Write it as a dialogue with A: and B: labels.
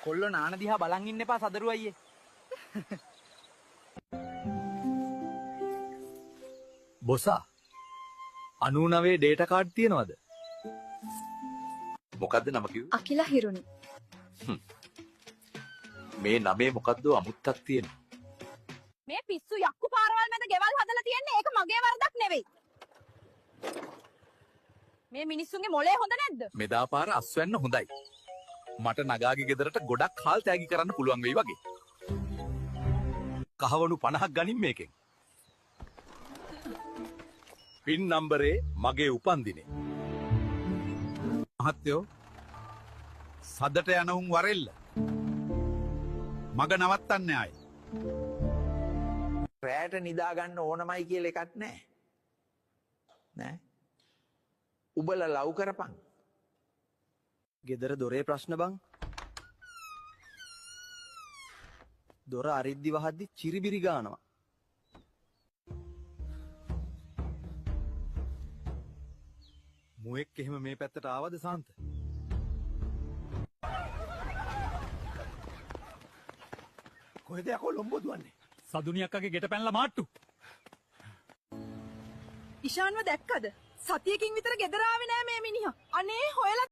A: කොල්ලෝ නාන දිහා බලන් ඉන්න එපා සදරු අයියේ. බොසා 99 ඩේටා කාඩ් තියනවද?
B: මොකද්ද නම කිව්වේ?
C: අකිලා හිරුනි.
B: මේ නමේ මොකද්ද අමුත්තක් තියෙනවා.
C: මේ පිස්සු යක්කු පාරවල් මැද ගෙවල් හදලා තියන්නේ ඒක මගේ වරදක් නෙවෙයි. මේ මිනිස්සුන්ගේ මොලේ හොඳ නැද්ද?
B: මෙදා පාර අස්වැන්න හොඳයි. මට නගාගේ ගෙදරට ගොඩක් කාල් තෑගි කරන්න පුළුවන් වෙයි වගේ. කහවණු 50ක් ගනින් මේකෙන්. පින් නම්බරේ මගේ උපන්දිනේ.
D: මහත්තයෝ සදට යනවුන් වරෙල්ල. මග නවත්තන්නේ ආයි.
E: රැට නිදාගන්න ඕනමයි කියල එකක් නෑ. නෑ. උබල ලව් කරපන්.
A: ගෙදර දොරේ ප්‍රශ්න බං. දොර අරිද්දි වහද්දි චිරිබිරි ගානවා.
D: මුවෙක් එහෙම මේ පැත්තට ආවද සාන්ත? කොහෙද යකෝ ලොම්බෝ දුවන්නේ?
F: සදුනියක්කගේ ගෙට පැනලා මාට්ටු.
C: ඉෂාන්ව දැක්කද? සතියකින් විතර ගෙදර ආවේ නෑ මේ මිනිහා. අනේ හොයලා